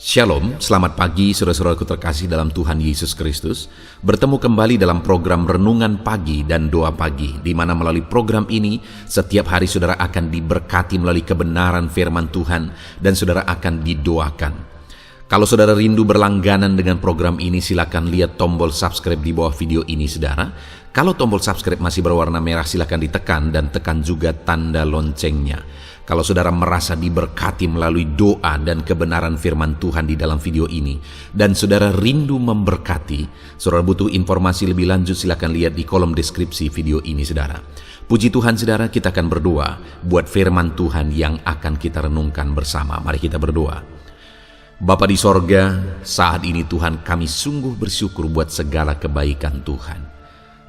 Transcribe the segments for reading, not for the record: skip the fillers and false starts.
Shalom, selamat pagi saudara-saudaraku terkasih dalam Tuhan Yesus Kristus. Bertemu kembali dalam program Renungan Pagi dan Doa Pagi, di mana melalui program ini setiap hari saudara akan diberkati melalui kebenaran firman Tuhan dan saudara akan didoakan. Kalau saudara rindu berlangganan dengan program ini, silakan lihat tombol subscribe di bawah video ini saudara. Kalau tombol subscribe masih berwarna merah, silakan ditekan dan tekan juga tanda loncengnya. Kalau saudara merasa diberkati melalui doa dan kebenaran firman Tuhan di dalam video ini, dan saudara rindu memberkati, saudara butuh informasi lebih lanjut, silakan lihat di kolom deskripsi video ini saudara. Puji Tuhan saudara, kita akan berdoa buat firman Tuhan yang akan kita renungkan bersama. Mari kita berdoa. Bapa di sorga, saat ini Tuhan kami sungguh bersyukur buat segala kebaikan Tuhan.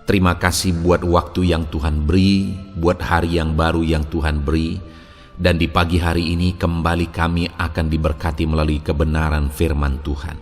Terima kasih buat waktu yang Tuhan beri, buat hari yang baru yang Tuhan beri. Dan di pagi hari ini kembali kami akan diberkati melalui kebenaran firman Tuhan.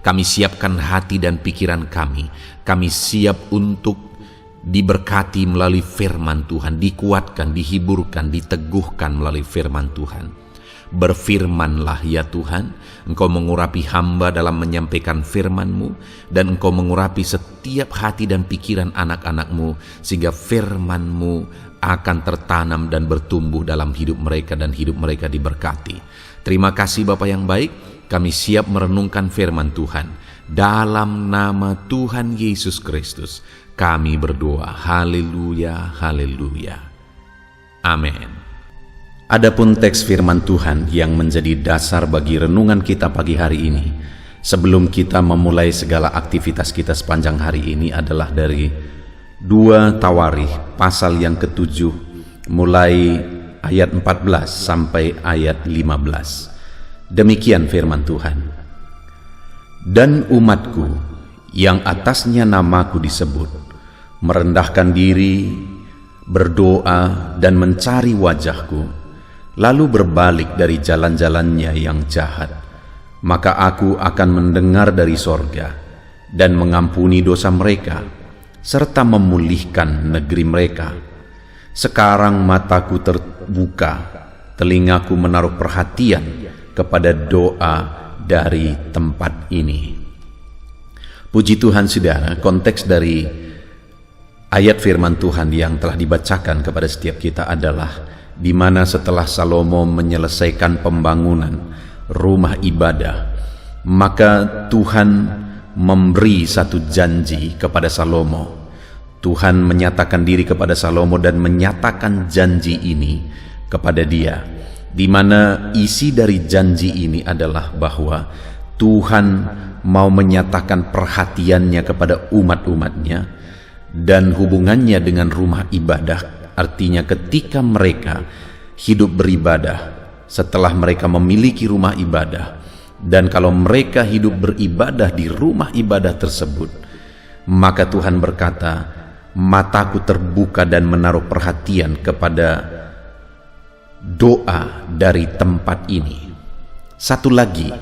Kami siapkan hati dan pikiran kami. Kami siap untuk diberkati melalui firman Tuhan, dikuatkan, dihiburkan, diteguhkan melalui firman Tuhan. Berfirmanlah ya Tuhan, Engkau mengurapi hamba dalam menyampaikan firman-Mu, dan Engkau mengurapi setiap hati dan pikiran anak-anak-Mu, sehingga firman-Mu akan tertanam dan bertumbuh dalam hidup mereka dan hidup mereka diberkati. Terima kasih Bapa yang baik, kami siap merenungkan firman Tuhan. Dalam nama Tuhan Yesus Kristus, kami berdoa. Haleluya, haleluya. Amin. Adapun teks firman Tuhan yang menjadi dasar bagi renungan kita pagi hari ini, sebelum kita memulai segala aktivitas kita sepanjang hari ini, adalah dari 2 Tawarikh pasal yang ke-7 mulai ayat 14 sampai ayat 15. Demikian firman Tuhan. Dan umatku yang atasnya namaku disebut, merendahkan diri, berdoa dan mencari wajahku, lalu berbalik dari jalan-jalannya yang jahat, maka aku akan mendengar dari sorga dan mengampuni dosa mereka, serta memulihkan negeri mereka. Sekarang mataku terbuka, telingaku menaruh perhatian kepada doa dari tempat ini. Puji Tuhan saudara, konteks dari ayat firman Tuhan yang telah dibacakan kepada setiap kita adalah di mana setelah Salomo menyelesaikan pembangunan rumah ibadah, maka Tuhan memberi satu janji kepada Salomo. Tuhan menyatakan diri kepada Salomo dan menyatakan janji ini kepada dia, di mana isi dari janji ini adalah bahwa Tuhan mau menyatakan perhatiannya kepada umat-umatnya dan hubungannya dengan rumah ibadah. Artinya ketika mereka hidup beribadah, setelah mereka memiliki rumah ibadah, dan kalau mereka hidup beribadah di rumah ibadah tersebut, maka Tuhan berkata, mataku terbuka dan menaruh perhatian kepada doa dari tempat ini. Satu lagi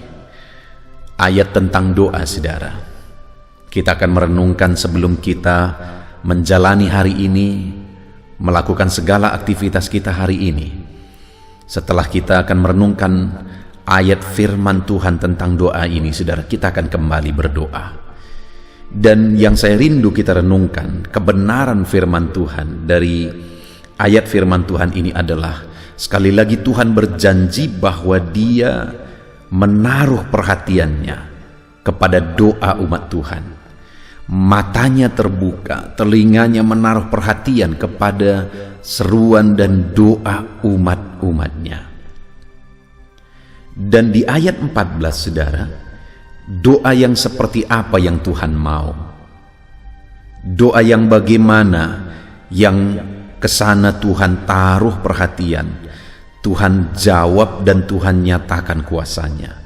ayat tentang doa saudara, kita akan merenungkan sebelum kita menjalani hari ini, melakukan segala aktivitas kita hari ini. Setelah kita akan merenungkan ayat firman Tuhan tentang doa ini, saudara, kita akan kembali berdoa. Dan yang saya rindu kita renungkan, kebenaran firman Tuhan dari ayat firman Tuhan ini adalah, sekali lagi Tuhan berjanji bahwa Dia menaruh perhatiannya kepada doa umat Tuhan. Matanya terbuka, telinganya menaruh perhatian kepada seruan dan doa umat-umatnya. Dan di ayat 14 saudara, doa yang seperti apa yang Tuhan mau? Doa yang bagaimana, yang kesana Tuhan taruh perhatian, Tuhan jawab dan Tuhan nyatakan kuasanya.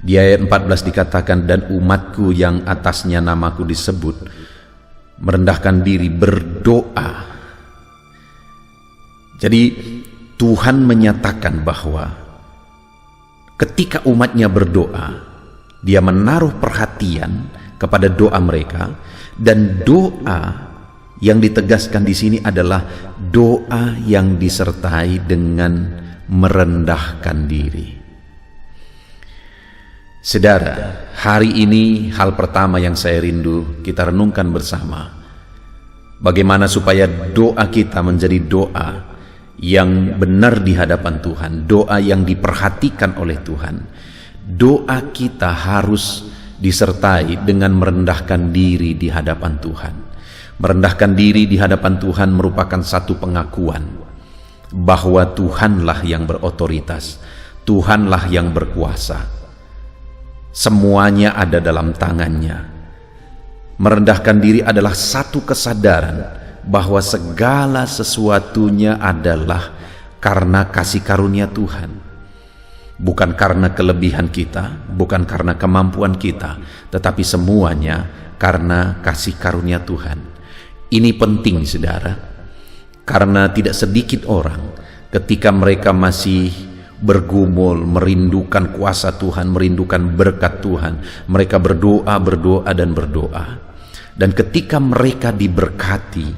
Di ayat 14 dikatakan, dan umatku yang atasnya namaku disebut, merendahkan diri, berdoa. Jadi Tuhan menyatakan bahwa ketika umatnya berdoa, Dia menaruh perhatian kepada doa mereka, dan doa yang ditegaskan di sini adalah doa yang disertai dengan merendahkan diri. Saudara, hari ini hal pertama yang saya rindu kita renungkan bersama, bagaimana supaya doa kita menjadi doa yang benar di hadapan Tuhan, doa yang diperhatikan oleh Tuhan. Doa kita harus disertai dengan merendahkan diri di hadapan Tuhan. Merendahkan diri di hadapan Tuhan merupakan satu pengakuan bahwa Tuhanlah yang berotoritas, Tuhanlah yang berkuasa. Semuanya ada dalam tangannya. Merendahkan diri adalah satu kesadaran bahwa segala sesuatunya adalah karena kasih karunia Tuhan. Bukan karena kelebihan kita, bukan karena kemampuan kita, tetapi semuanya karena kasih karunia Tuhan. Ini penting, saudara, karena tidak sedikit orang ketika mereka masih bergumul, merindukan kuasa Tuhan, merindukan berkat Tuhan, mereka berdoa dan berdoa. Dan ketika mereka diberkati,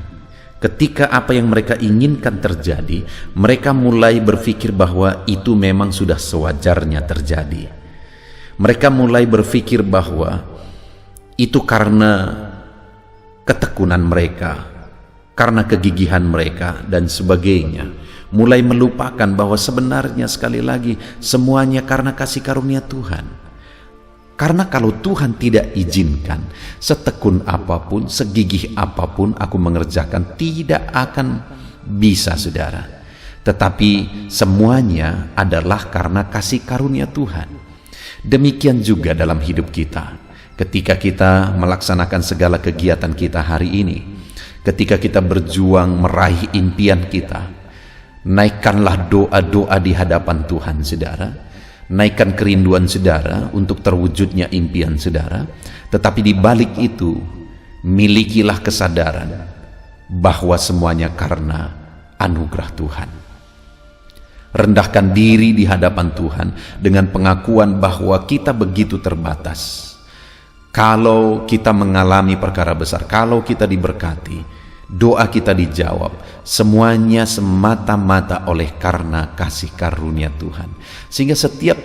ketika apa yang mereka inginkan terjadi, mereka mulai berpikir bahwa itu memang sudah sewajarnya terjadi. Mereka mulai berpikir bahwa itu karena ketekunan mereka, karena kegigihan mereka dan sebagainya. Mulai melupakan bahwa sebenarnya sekali lagi semuanya karena kasih karunia Tuhan. Karena kalau Tuhan tidak izinkan, setekun apapun, segigih apapun aku mengerjakan, tidak akan bisa, saudara. Tetapi semuanya adalah karena kasih karunia Tuhan. Demikian juga dalam hidup kita. Ketika kita melaksanakan segala kegiatan kita hari ini, ketika kita berjuang meraih impian kita, naikkanlah doa-doa di hadapan Tuhan, saudara. Naikkan kerinduan saudara untuk terwujudnya impian saudara. Tetapi di balik itu, milikilah kesadaran bahwa semuanya karena anugerah Tuhan. Rendahkan diri di hadapan Tuhan dengan pengakuan bahwa kita begitu terbatas. Kalau kita mengalami perkara besar, kalau kita diberkati, doa kita dijawab, semuanya semata-mata oleh karena kasih karunia Tuhan. Sehingga setiap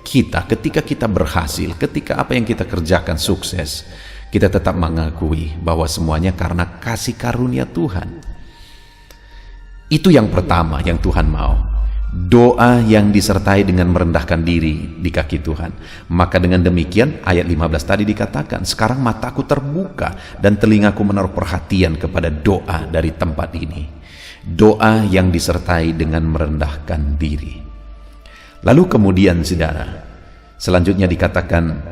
kita, ketika kita berhasil, ketika apa yang kita kerjakan sukses, kita tetap mengakui bahwa semuanya karena kasih karunia Tuhan. Itu yang pertama yang Tuhan mau. Doa yang disertai dengan merendahkan diri di kaki Tuhan. Maka dengan demikian ayat 15 tadi dikatakan, sekarang mataku terbuka dan telingaku menaruh perhatian kepada doa dari tempat ini. Doa yang disertai dengan merendahkan diri. Lalu kemudian, saudara, selanjutnya dikatakan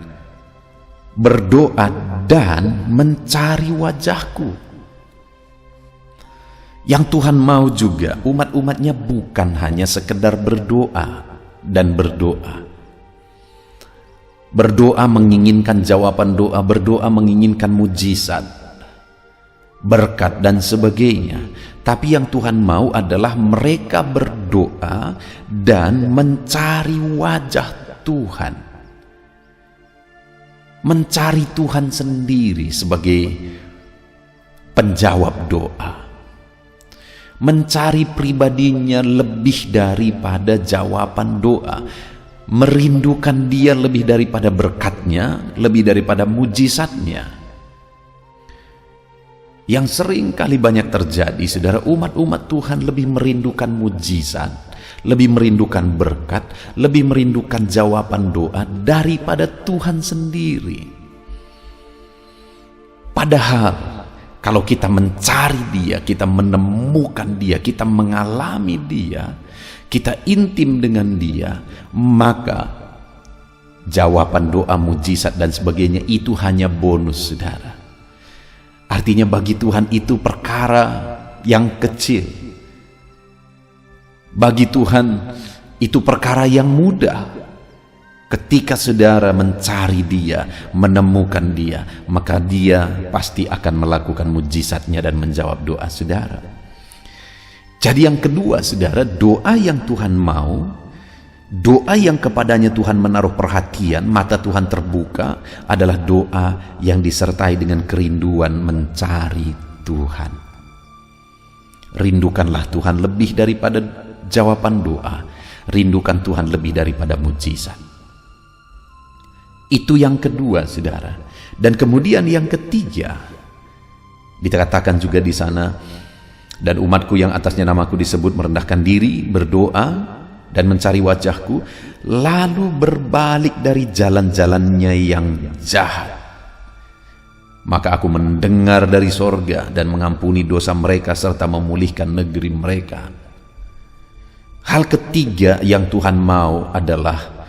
berdoa dan mencari wajahku. Yang Tuhan mau juga umat-umatnya bukan hanya sekedar berdoa dan berdoa. Berdoa menginginkan jawaban doa, berdoa menginginkan mujizat, berkat dan sebagainya. Tapi yang Tuhan mau adalah mereka berdoa dan mencari wajah Tuhan. Mencari Tuhan sendiri sebagai penjawab doa. Mencari pribadinya lebih daripada jawaban doa, merindukan dia lebih daripada berkatnya, lebih daripada mujizatnya. Yang sering kali banyak terjadi, saudara, umat-umat Tuhan lebih merindukan mujizat, lebih merindukan berkat, lebih merindukan jawaban doa daripada Tuhan sendiri. Padahal kalau kita mencari dia, kita menemukan dia, kita mengalami dia, kita intim dengan dia, maka jawaban doa, mujizat dan sebagainya itu hanya bonus, saudara. Artinya bagi Tuhan itu perkara yang kecil. Bagi Tuhan itu perkara yang mudah. Ketika saudara mencari dia, menemukan dia, maka dia pasti akan melakukan mujizatnya dan menjawab doa saudara. Jadi yang kedua, saudara, doa yang Tuhan mau, doa yang kepadanya Tuhan menaruh perhatian, mata Tuhan terbuka, adalah doa yang disertai dengan kerinduan mencari Tuhan. Rindukanlah Tuhan lebih daripada jawaban doa. Rindukan Tuhan lebih daripada mujizat. Itu yang kedua, saudara. Dan kemudian yang ketiga, dikatakan juga di sana, dan umatku yang atasnya namaku disebut merendahkan diri, berdoa, dan mencari wajahku, lalu berbalik dari jalan-jalannya yang jahat. Maka aku mendengar dari sorga dan mengampuni dosa mereka serta memulihkan negeri mereka. Hal ketiga yang Tuhan mau adalah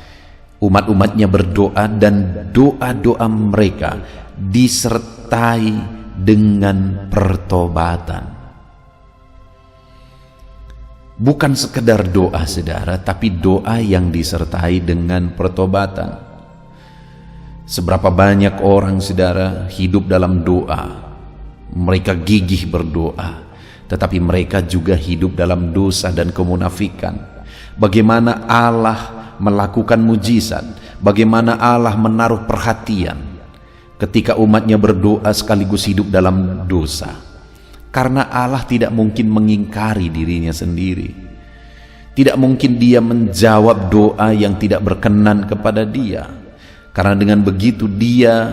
umat-umatnya berdoa dan doa-doa mereka disertai dengan pertobatan. Bukan sekedar doa, saudara, tapi doa yang disertai dengan pertobatan. Seberapa banyak orang, saudara, hidup dalam doa. Mereka gigih berdoa, tetapi mereka juga hidup dalam dosa dan kemunafikan. Bagaimana Allah melakukan mujizat, bagaimana Allah menaruh perhatian ketika umatnya berdoa sekaligus hidup dalam dosa. Karena Allah tidak mungkin mengingkari dirinya sendiri. Tidak mungkin dia menjawab doa yang tidak berkenan kepada dia. Karena dengan begitu dia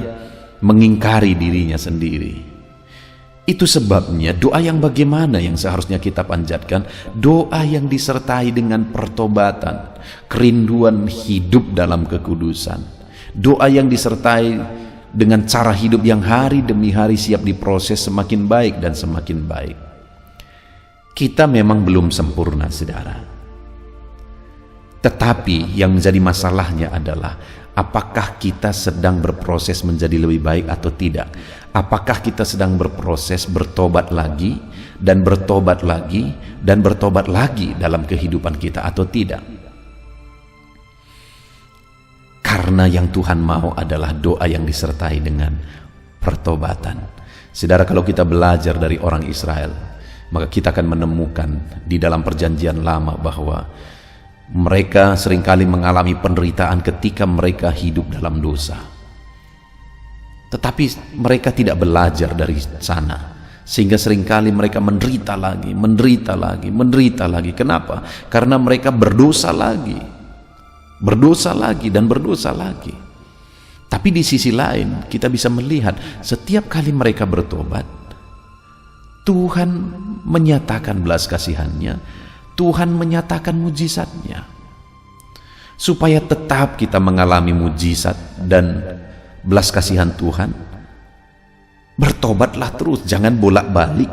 mengingkari dirinya sendiri. Itu sebabnya doa yang bagaimana yang seharusnya kita panjatkan? Doa yang disertai dengan pertobatan, kerinduan hidup dalam kekudusan. Doa yang disertai dengan cara hidup yang hari demi hari siap diproses semakin baik dan semakin baik. Kita memang belum sempurna, saudara. Tetapi yang menjadi masalahnya adalah apakah kita sedang berproses menjadi lebih baik atau tidak? Apakah kita sedang berproses bertobat lagi dan bertobat lagi dan bertobat lagi dalam kehidupan kita atau tidak? Karena yang Tuhan mau adalah doa yang disertai dengan pertobatan. Saudara, kalau kita belajar dari orang Israel, maka kita akan menemukan di dalam perjanjian lama bahwa mereka seringkali mengalami penderitaan ketika mereka hidup dalam dosa. Tetapi mereka tidak belajar dari sana, sehingga seringkali mereka menderita lagi, menderita lagi, menderita lagi. Kenapa? Karena mereka berdosa lagi, berdosa lagi, dan berdosa lagi. Tapi di sisi lain kita bisa melihat setiap kali mereka bertobat, Tuhan menyatakan belas kasihannya, Tuhan menyatakan mujizatnya, supaya tetap kita mengalami mujizat dan belas kasihan Tuhan. Bertobatlah terus, jangan bolak-balik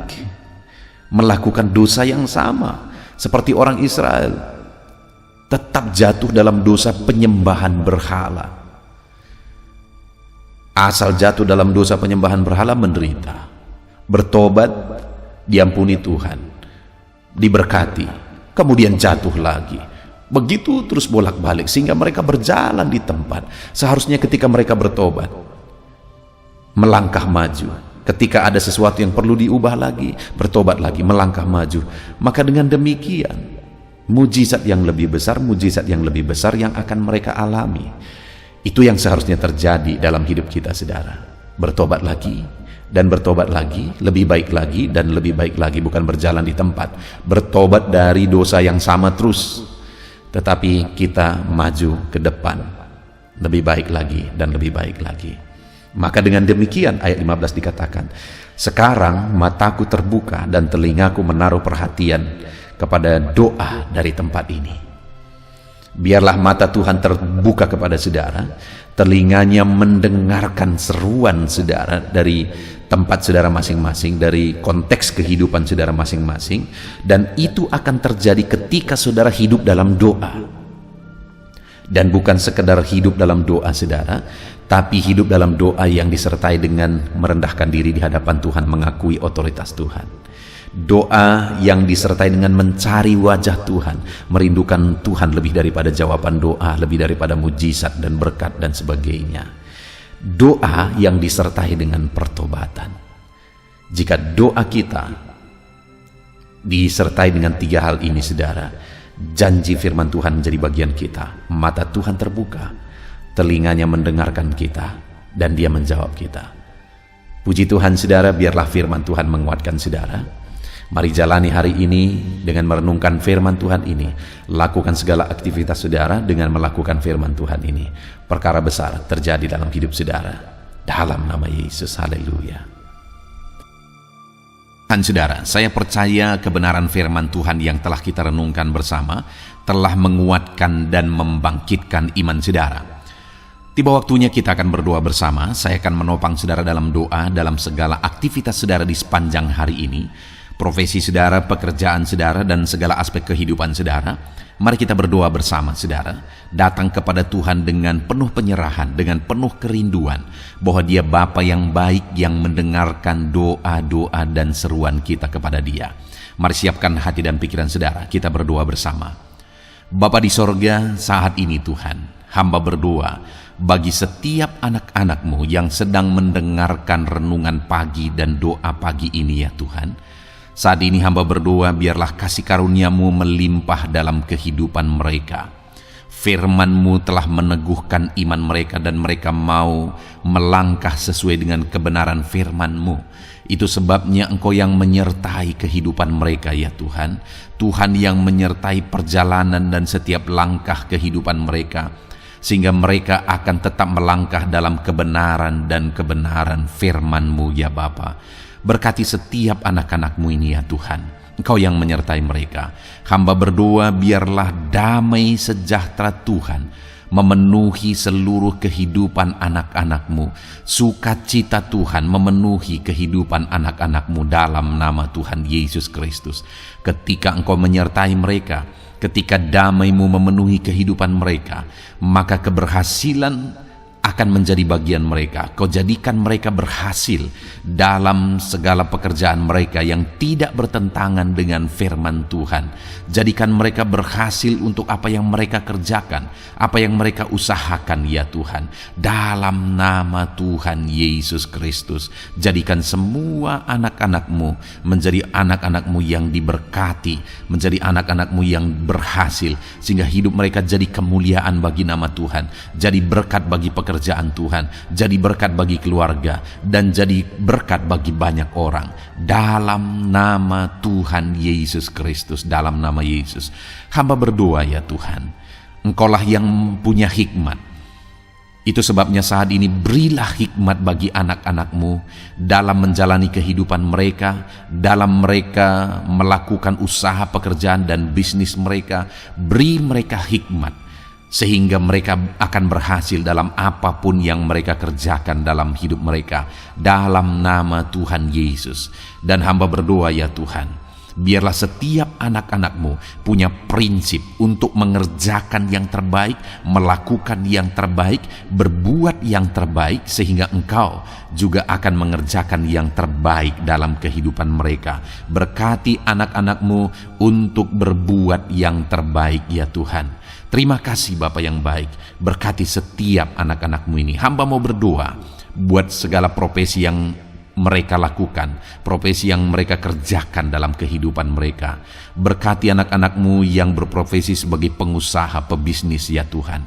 melakukan dosa yang sama seperti orang Israel, tetap jatuh dalam dosa penyembahan berhala. Asal jatuh dalam dosa penyembahan berhala, menderita. Bertobat, diampuni Tuhan, diberkati, kemudian jatuh lagi. Begitu terus bolak-balik sehingga mereka berjalan di tempat. Seharusnya ketika mereka bertobat, melangkah maju. Ketika ada sesuatu yang perlu diubah lagi, bertobat lagi, melangkah maju. Maka dengan demikian, mujizat yang lebih besar, mujizat yang lebih besar yang akan mereka alami. Itu yang seharusnya terjadi dalam hidup kita, saudara. Bertobat lagi dan bertobat lagi, lebih baik lagi dan lebih baik lagi, bukan berjalan di tempat. Bertobat dari dosa yang sama terus, tetapi kita maju ke depan, lebih baik lagi dan lebih baik lagi. Maka dengan demikian ayat 15 dikatakan, sekarang mataku terbuka dan telingaku menaruh perhatian kepada doa dari tempat ini. Biarlah mata Tuhan terbuka kepada saudara, telinganya mendengarkan seruan saudara dari tempat saudara masing-masing, dari konteks kehidupan saudara masing-masing, dan itu akan terjadi ketika saudara hidup dalam doa. Dan bukan sekedar hidup dalam doa, saudara, tapi hidup dalam doa yang disertai dengan merendahkan diri di hadapan Tuhan, mengakui otoritas Tuhan. Doa yang disertai dengan mencari wajah Tuhan, merindukan Tuhan lebih daripada jawaban doa, lebih daripada mujizat dan berkat dan sebagainya. Doa yang disertai dengan pertobatan. Jika doa kita disertai dengan tiga hal ini, saudara, janji firman Tuhan menjadi bagian kita. Mata Tuhan terbuka, telinganya mendengarkan kita, dan dia menjawab kita. Puji Tuhan, saudara, biarlah firman Tuhan menguatkan saudara. Mari jalani hari ini dengan merenungkan firman Tuhan ini. Lakukan segala aktivitas saudara dengan melakukan firman Tuhan ini. Perkara besar terjadi dalam hidup saudara. Dalam nama Yesus, haleluya. Dan saudara, saya percaya kebenaran firman Tuhan yang telah kita renungkan bersama telah menguatkan dan membangkitkan iman saudara. Tiba waktunya kita akan berdoa bersama. Saya akan menopang saudara dalam doa dalam segala aktivitas saudara di sepanjang hari ini. Profesi saudara, pekerjaan saudara, dan segala aspek kehidupan saudara. Mari kita berdoa bersama saudara. Datang kepada Tuhan dengan penuh penyerahan, dengan penuh kerinduan bahwa Dia Bapa yang baik yang mendengarkan doa-doa dan seruan kita kepada Dia. Mari siapkan hati dan pikiran saudara. Kita berdoa bersama. Bapa di sorga, saat ini Tuhan, hamba berdoa bagi setiap anak-anak-Mu yang sedang mendengarkan renungan pagi dan doa pagi ini ya Tuhan. Saat ini hamba berdoa biarlah kasih karunia-Mu melimpah dalam kehidupan mereka. Firman-Mu telah meneguhkan iman mereka dan mereka mau melangkah sesuai dengan kebenaran firman-Mu. Itu sebabnya Engkau yang menyertai kehidupan mereka ya Tuhan. Tuhan yang menyertai perjalanan dan setiap langkah kehidupan mereka, sehingga mereka akan tetap melangkah dalam kebenaran dan kebenaran firman-Mu ya Bapa. Berkati setiap anak-anak-Mu ini ya Tuhan. Engkau yang menyertai mereka. Hamba berdoa biarlah damai sejahtera Tuhan memenuhi seluruh kehidupan anak-anak-Mu. Sukacita Tuhan memenuhi kehidupan anak-anak-Mu dalam nama Tuhan Yesus Kristus. Ketika Engkau menyertai mereka, ketika damai-Mu memenuhi kehidupan mereka, maka keberhasilan akan menjadi bagian mereka. Kau jadikan mereka berhasil dalam segala pekerjaan mereka yang tidak bertentangan dengan firman Tuhan. Jadikan mereka berhasil untuk apa yang mereka kerjakan, apa yang mereka usahakan ya Tuhan. Dalam nama Tuhan Yesus Kristus, jadikan semua anak-anak-Mu menjadi anak-anak-Mu yang diberkati, menjadi anak-anak-Mu yang berhasil, sehingga hidup mereka jadi kemuliaan bagi nama Tuhan, jadi berkat bagi pekerjaan Tuhan, jadi berkat bagi keluarga, dan jadi berkat bagi banyak orang. Dalam nama Tuhan Yesus Kristus, dalam nama Yesus, hamba berdoa ya Tuhan, Engkaulah yang punya hikmat. Itu sebabnya saat ini berilah hikmat bagi anak-anak-Mu dalam menjalani kehidupan mereka, dalam mereka melakukan usaha pekerjaan dan bisnis mereka. Beri mereka hikmat sehingga mereka akan berhasil dalam apapun yang mereka kerjakan dalam hidup mereka, dalam nama Tuhan Yesus. Dan hamba berdoa ya Tuhan, biarlah setiap anak-anak-Mu punya prinsip untuk mengerjakan yang terbaik, melakukan yang terbaik, berbuat yang terbaik, sehingga Engkau juga akan mengerjakan yang terbaik dalam kehidupan mereka. Berkati anak-anak-Mu untuk berbuat yang terbaik ya Tuhan. Terima kasih Bapa yang baik. Berkati setiap anak-anak-Mu ini. Hamba mau berdoa buat segala profesi yang mereka lakukan, profesi yang mereka kerjakan dalam kehidupan mereka. Berkati anak-anak-Mu yang berprofesi sebagai pengusaha, pebisnis ya Tuhan.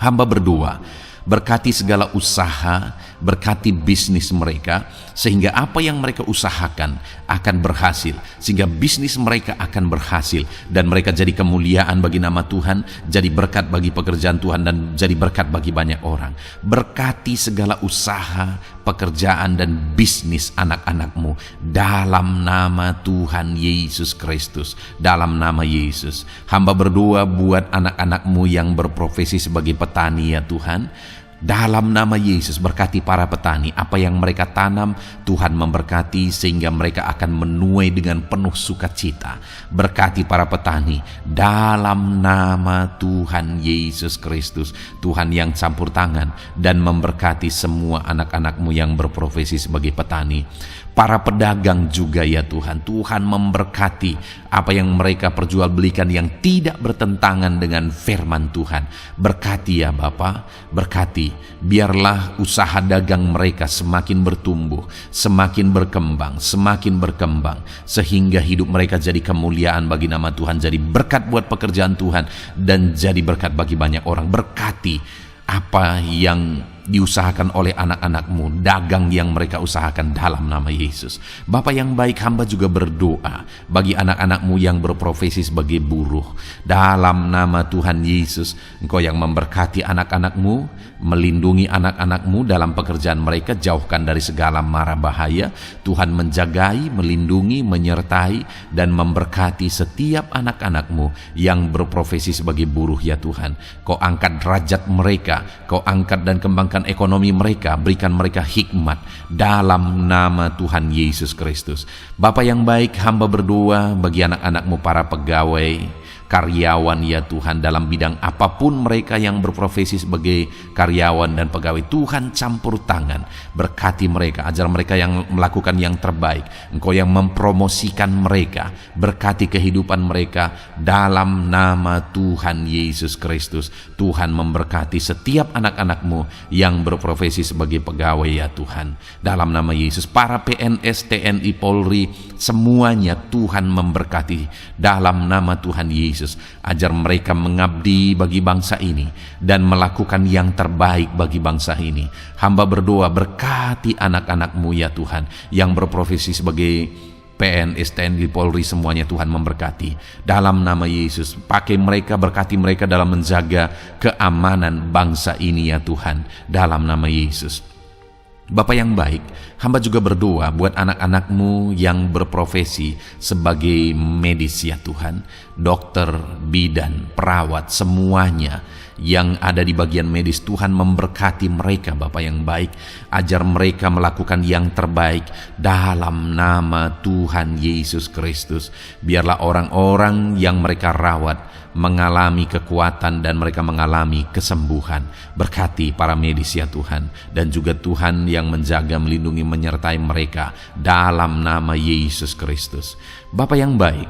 Hamba berdoa, berkati segala usaha, berkati bisnis mereka, sehingga apa yang mereka usahakan akan berhasil, sehingga bisnis mereka akan berhasil, dan mereka jadi kemuliaan bagi nama Tuhan, jadi berkat bagi pekerjaan Tuhan, dan jadi berkat bagi banyak orang. Berkati segala usaha, pekerjaan, dan bisnis anak-anak-Mu dalam nama Tuhan Yesus Kristus, dalam nama Yesus. Hamba berdoa buat anak-anak-Mu yang berprofesi sebagai petani ya Tuhan. Dalam nama Yesus, berkati para petani. Apa yang mereka tanam, Tuhan memberkati sehingga mereka akan menuai dengan penuh sukacita. Berkati para petani dalam nama Tuhan Yesus Kristus. Tuhan yang campur tangan dan memberkati semua anak-anak-Mu yang berprofesi sebagai petani. Para pedagang juga ya Tuhan. Tuhan memberkati apa yang mereka perjualbelikan yang tidak bertentangan dengan firman Tuhan. Berkati ya Bapa, berkati. Biarlah usaha dagang mereka semakin bertumbuh, semakin berkembang, sehingga hidup mereka jadi kemuliaan bagi nama Tuhan, jadi berkat buat pekerjaan Tuhan, dan jadi berkat bagi banyak orang. Berkati apa yang diusahakan oleh anak-anakmu, dagang yang mereka usahakan dalam nama Yesus. Bapa yang baik, hamba juga berdoa bagi anak-anakmu yang berprofesi sebagai buruh. Dalam nama Tuhan Yesus, Engkau yang memberkati anak-anakmu, melindungi anak-anakmu dalam pekerjaan mereka, jauhkan dari segala mara bahaya. Tuhan menjagai, melindungi, menyertai, dan memberkati setiap anak-anakmu yang berprofesi sebagai buruh ya Tuhan. Kau angkat derajat mereka, Kau angkat dan kembangkan ekonomi mereka, berikan mereka hikmat dalam nama Tuhan Yesus Kristus. Bapa yang baik, hamba berdoa bagi anak-anakmu para pegawai, karyawan ya Tuhan, dalam bidang apapun mereka yang berprofesi sebagai karyawan dan pegawai. Tuhan campur tangan, berkati mereka, ajar mereka yang melakukan yang terbaik. Engkau yang mempromosikan mereka, berkati kehidupan mereka dalam nama Tuhan Yesus Kristus. Tuhan memberkati setiap anak-anakmu yang berprofesi sebagai pegawai ya Tuhan, dalam nama Yesus. Para PNS, TNI, Polri, semuanya Tuhan memberkati dalam nama Tuhan Yesus. Ajar mereka mengabdi bagi bangsa ini dan melakukan yang terbaik bagi bangsa ini. Hamba berdoa, berkati anak-anakmu ya Tuhan yang berprofesi sebagai PNS, TNI, Polri, semuanya Tuhan memberkati dalam nama Yesus. Pakai mereka, berkati mereka dalam menjaga keamanan bangsa ini ya Tuhan, dalam nama Yesus. Bapa yang baik, hamba juga berdoa buat anak-anakmu yang berprofesi sebagai medis ya Tuhan, dokter, bidan, perawat, semuanya yang ada di bagian medis. Tuhan memberkati mereka Bapa yang baik, ajar mereka melakukan yang terbaik dalam nama Tuhan Yesus Kristus. Biarlah orang-orang yang mereka rawat mengalami kekuatan dan mereka mengalami kesembuhan. Berkati para medis ya Tuhan, dan juga Tuhan yang menjaga, melindungi, menyertai mereka dalam nama Yesus Kristus. Bapa yang baik,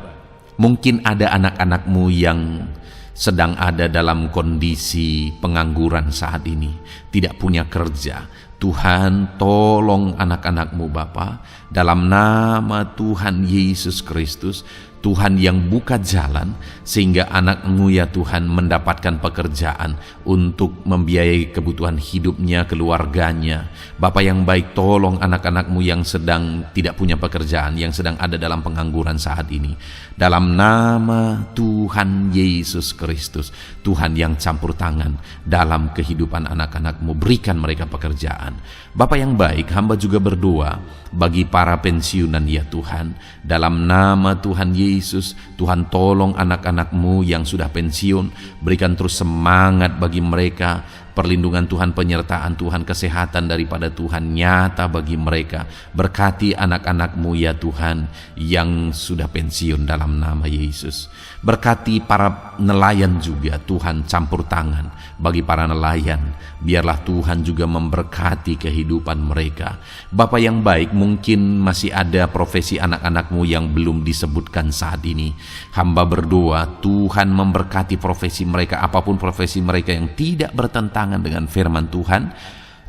mungkin ada anak-anakmu yang sedang ada dalam kondisi pengangguran saat ini, tidak punya kerja. Tuhan, tolong anak-anakmu Bapa, dalam nama Tuhan Yesus Kristus. Tuhan yang buka jalan sehingga anakmu ya Tuhan mendapatkan pekerjaan untuk membiayai kebutuhan hidupnya, keluarganya. Bapa yang baik, tolong anak-anakmu yang sedang tidak punya pekerjaan, yang sedang ada dalam pengangguran saat ini. Dalam nama Tuhan Yesus Kristus, Tuhan yang campur tangan dalam kehidupan anak-anakmu, berikan mereka pekerjaan. Bapa yang baik, hamba juga berdoa bagi para pensiunan ya Tuhan, dalam nama Tuhan Yesus. Tuhan tolong anak-anakmu yang sudah pensiun, berikan terus semangat bagi mereka, perlindungan Tuhan, penyertaan Tuhan, kesehatan daripada Tuhan nyata bagi mereka. Berkati anak-anakmu ya Tuhan yang sudah pensiun dalam nama Yesus. Berkati para nelayan juga, Tuhan campur tangan bagi para nelayan. Biarlah Tuhan juga memberkati kehidupan mereka. Bapa yang baik, mungkin masih ada profesi anak-anakmu yang belum disebutkan saat ini. Hamba berdoa Tuhan memberkati profesi mereka, apapun profesi mereka yang tidak bertentangan dengan firman Tuhan.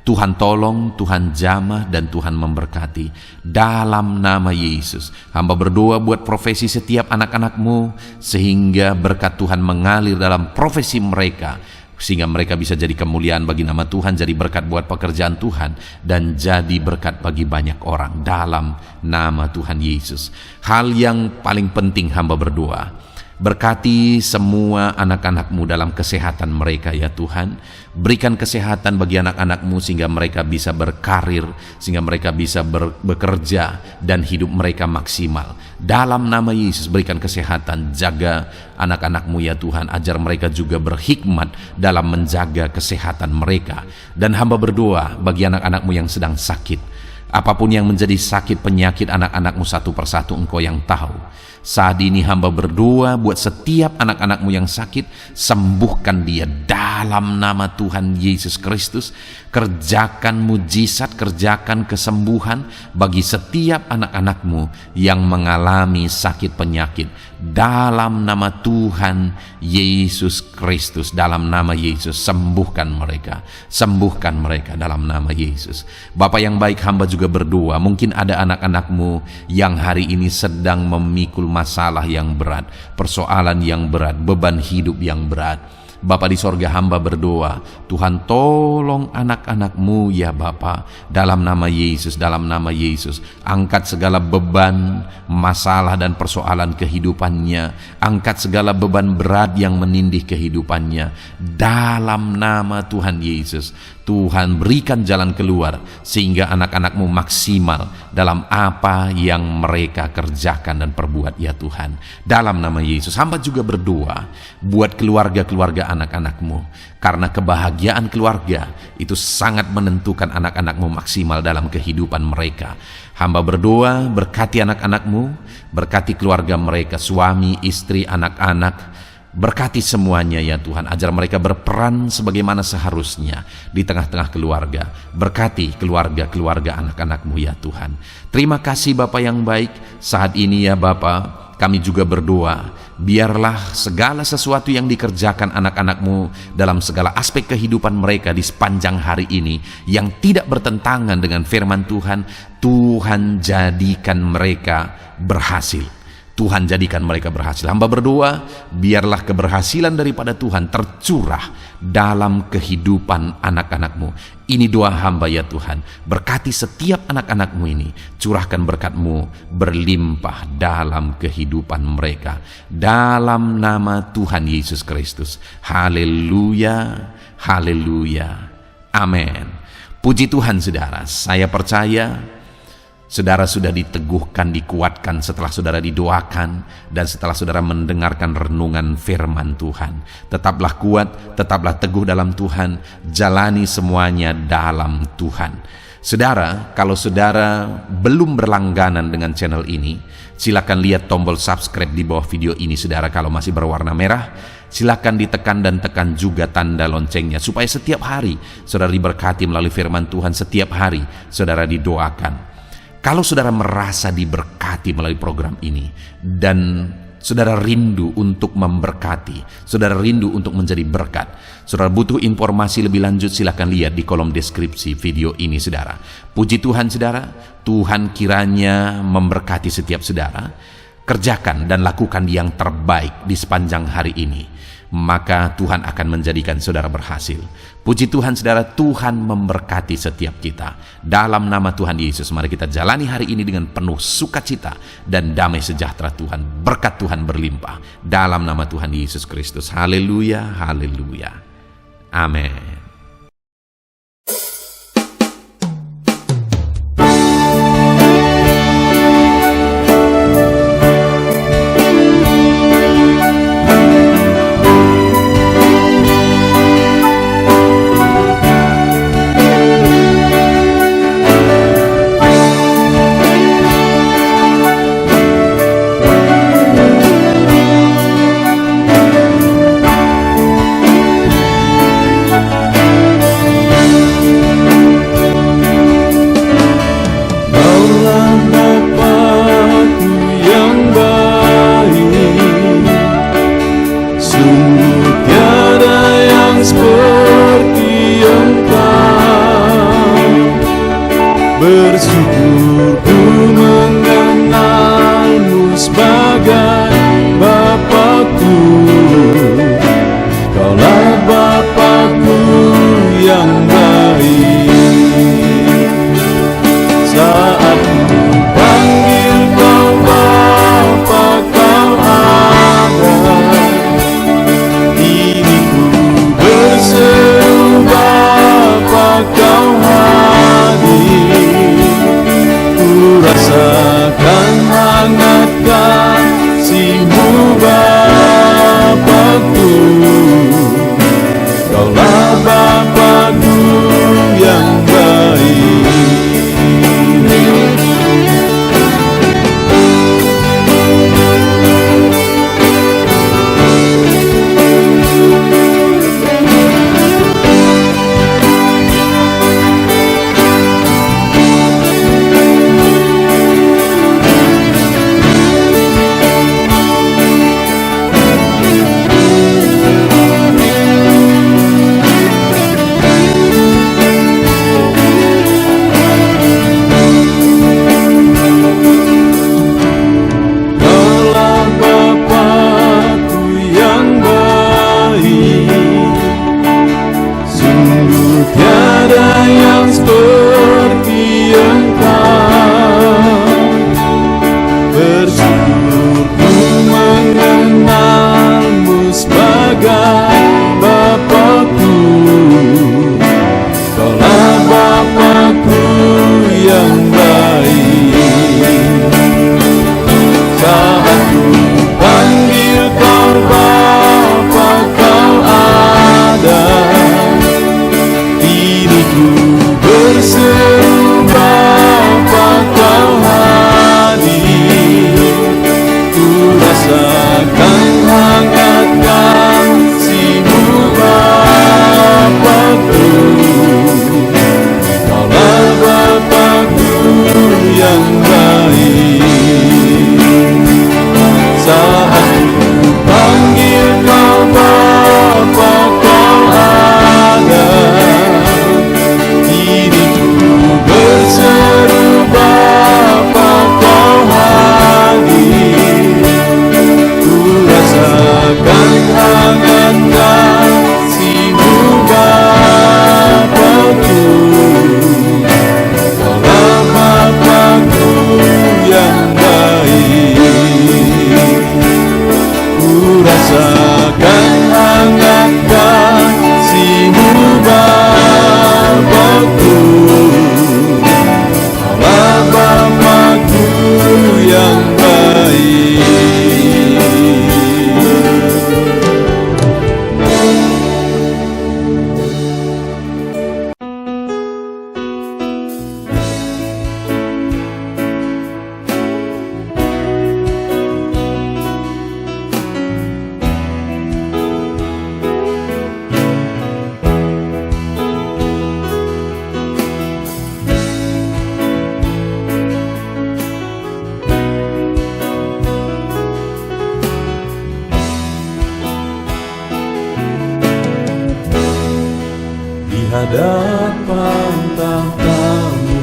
Tuhan tolong, Tuhan jamah, dan Tuhan memberkati dalam nama Yesus. Hamba berdoa buat profesi setiap anak-anakmu, sehingga berkat Tuhan mengalir dalam profesi mereka, sehingga mereka bisa jadi kemuliaan bagi nama Tuhan, jadi berkat buat pekerjaan Tuhan, dan jadi berkat bagi banyak orang dalam nama Tuhan Yesus. Hal yang paling penting hamba berdoa, berkati semua anak-anakmu dalam kesehatan mereka ya Tuhan. Berikan kesehatan bagi anak-anakmu sehingga mereka bisa berkarir, sehingga mereka bisa bekerja dan hidup mereka maksimal. Dalam nama Yesus berikan kesehatan, jaga anak-anakmu ya Tuhan, ajar mereka juga berhikmat dalam menjaga kesehatan mereka. Dan hamba berdoa bagi anak-anakmu yang sedang sakit, apapun yang menjadi sakit penyakit anak-anakmu satu persatu Engkau yang tahu. Saat ini hamba berdoa buat setiap anak-anakmu yang sakit, sembuhkan dia dalam nama Tuhan Yesus Kristus. Kerjakan mujizat, kerjakan kesembuhan bagi setiap anak-anakmu yang mengalami sakit penyakit dalam nama Tuhan Yesus Kristus. Dalam nama Yesus sembuhkan mereka dalam nama Yesus. Bapa yang baik, hamba juga berdoa, mungkin ada anak-anakmu yang hari ini sedang memikul masalah yang berat, persoalan yang berat, beban hidup yang berat. Bapa di sorga, hamba berdoa, Tuhan tolong anak-anak-Mu ya Bapa, dalam nama Yesus, dalam nama Yesus. Angkat segala beban, masalah dan persoalan kehidupannya, angkat segala beban berat yang menindih kehidupannya, dalam nama Tuhan Yesus. Tuhan berikan jalan keluar sehingga anak-anak-Mu maksimal dalam apa yang mereka kerjakan dan perbuat ya Tuhan. Dalam nama Yesus, hamba juga berdoa buat keluarga-keluarga anak-anak-Mu, karena kebahagiaan keluarga itu sangat menentukan anak-anak-Mu maksimal dalam kehidupan mereka. Hamba berdoa, berkati anak-anak-Mu, berkati keluarga mereka, suami, istri, anak-anak. Berkati semuanya ya Tuhan, ajar mereka berperan sebagaimana seharusnya di tengah-tengah keluarga. Berkati keluarga-keluarga anak-anak-Mu ya Tuhan. Terima kasih Bapa yang baik. Saat ini ya Bapa, kami juga berdoa, biarlah segala sesuatu yang dikerjakan anak-anak-Mu dalam segala aspek kehidupan mereka di sepanjang hari ini yang tidak bertentangan dengan firman Tuhan, Tuhan jadikan mereka berhasil. Tuhan jadikan mereka berhasil. Hamba berdoa, biarlah keberhasilan daripada Tuhan tercurah dalam kehidupan anak-anak-Mu. Ini doa hamba ya Tuhan. Berkati setiap anak-anak-Mu ini. Curahkan berkat-Mu berlimpah dalam kehidupan mereka. Dalam nama Tuhan Yesus Kristus. Haleluya, haleluya, amin. Puji Tuhan saudara, saya percaya saudara sudah diteguhkan, dikuatkan setelah saudara didoakan dan setelah saudara mendengarkan renungan firman Tuhan. Tetaplah kuat, tetaplah teguh dalam Tuhan, jalani semuanya dalam Tuhan. Saudara, kalau saudara belum berlangganan dengan channel ini, silakan lihat tombol subscribe di bawah video ini. Saudara, kalau masih berwarna merah, silakan ditekan dan tekan juga tanda loncengnya supaya setiap hari saudara diberkati melalui firman Tuhan. Setiap hari saudara didoakan. Kalau saudara merasa diberkati melalui program ini dan saudara rindu untuk memberkati, saudara rindu untuk menjadi berkat, saudara butuh informasi lebih lanjut, silakan lihat di kolom deskripsi video ini saudara. Puji Tuhan saudara, Tuhan kiranya memberkati setiap saudara. Kerjakan dan lakukan yang terbaik di sepanjang hari ini, maka Tuhan akan menjadikan saudara berhasil. Puji Tuhan saudara, Tuhan memberkati setiap kita. Dalam nama Tuhan Yesus, mari kita jalani hari ini dengan penuh sukacita dan damai sejahtera Tuhan. Berkat Tuhan berlimpah. Dalam nama Tuhan Yesus Kristus. Haleluya, haleluya. Amin. tiada yang seperti Engkau. Bersyukur ku mengenalmu sebagai Bapakku. Kaulah Bapakku yang baik. Saat ku panggil kau Bapa, kau ada. Kini ku berseru Bapa, kau hadir. Ku rasakan hangat kasih-Mu Bapakku. Kaulah Bapakku yang baik. Saat ku panggil kau Bapa, kau ada. Kini ku berseru Bapa, kau hadir. Ku rasakan hangat kasih-Mu Bapakku. Kaulah Bapakku yang baik. Ku rasakan hangat kasih-Mu Bapakku. Kaulah Bapakku yang baik. Di hadapan tahta-Mu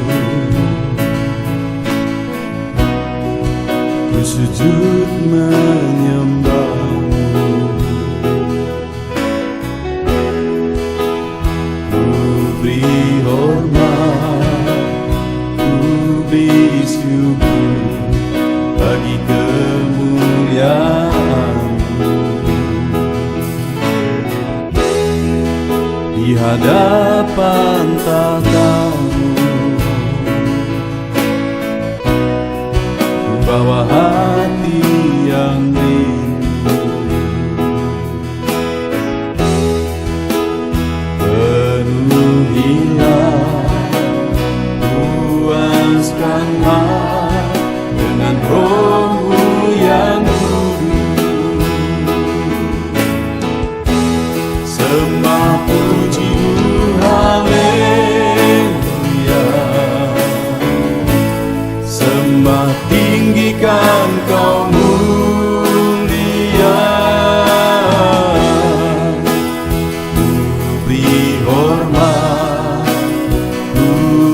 ku sujud menyembah-Mu. Ku beri hormat, ku beri syukur bagi kemuliaan-Mu. Di hadapan tahta-Mu ku bawa hati yang rindu. Penuhilah, puaskanlah dengan Roh-Mu yang kudus. Sembah puji haleluya. Sembah tinggikan Kau mulia. Ku beri hormat, ku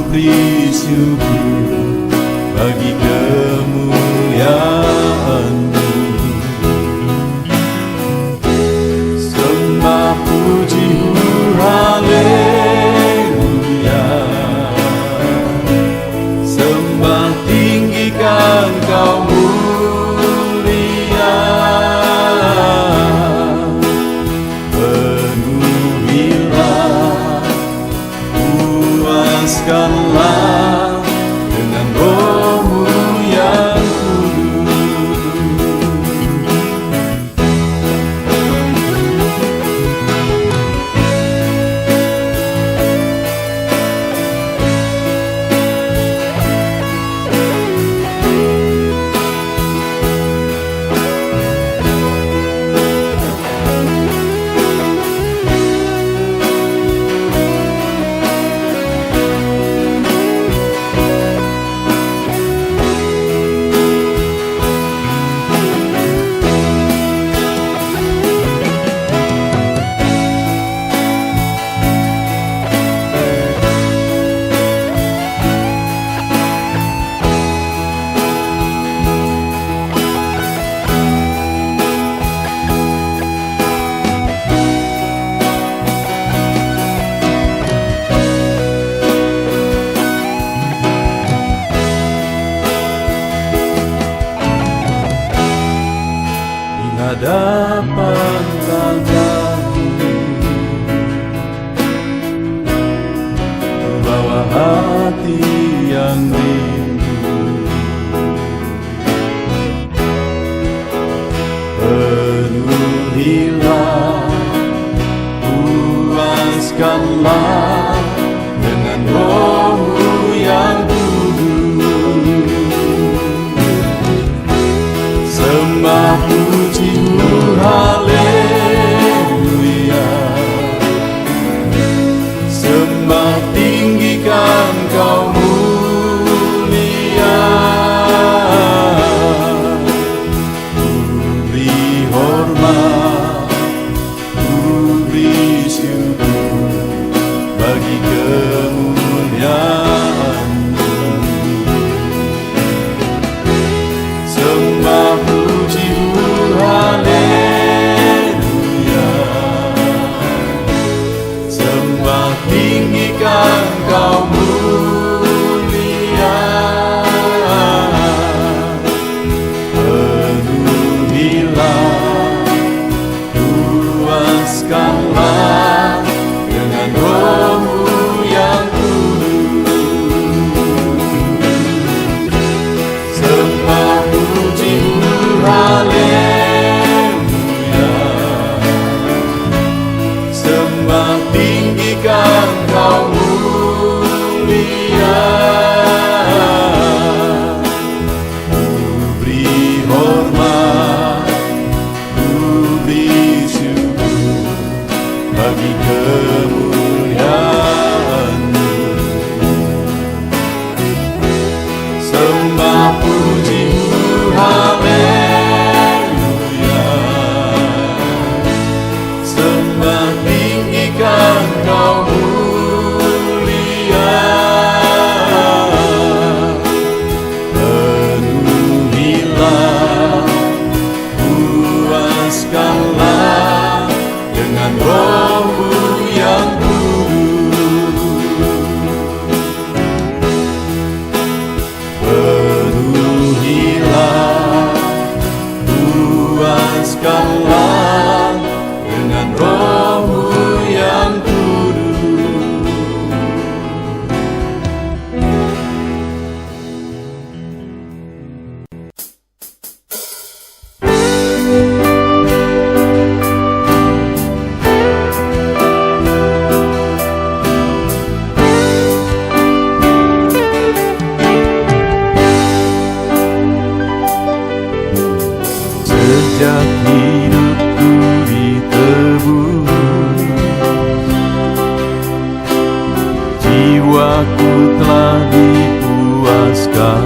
beri syukur bagi kemuliaan-Mu. Sembah puji haleluya. Sembah tinggikan Kau mulia. Penuhilah, hadapan tanganmu, bawa hati yang rindu, penuhilah, puaskanlah dengan Roh-Mu yang sembah puji-Mu, haleluya. Sembah tinggikan Kau mulia. Beri hormat, beri syukur bagi kemuliaan-Mu. Sembah puji-Mu, haleluya. Sembah tinggikan Kau mulia. Penuhilah, puaskanlah dengan Roh-Mu yang sembah puji-Mu, haleluya. Sembah tinggikan Kau mulia. Beri hormat, beri syukur bagi kemuliaan-Mu. Sembah puji-Mu, haleluya. Sembah tinggikan Kau mulia. Penuhilah, puaskanlah dengan Roh-Mu yang penuhilah, puaskanlah dengan Roh-Mu yang sejak hidupku ditebus, jiwaku telah dipuaskan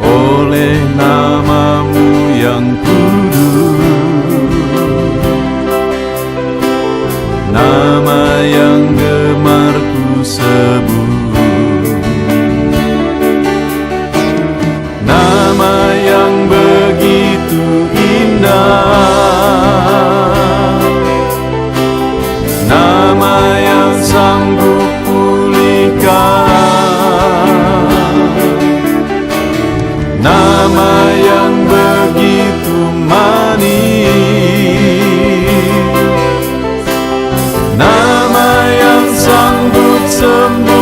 oleh nama-Mu yang kudus, nama yang gemar ku sebut. Nama yang begitu indah, nama yang sanggup pulihkan, nama yang begitu manis, nama yang sanggup sembuh.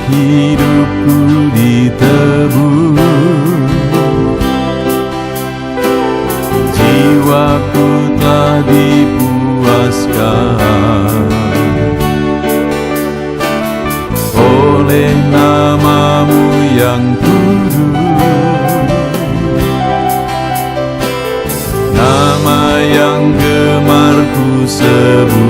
hidupku ditebus, jiwaku telah dipuaskan oleh nama-Mu yang kudus, nama yang gemar ku sebut.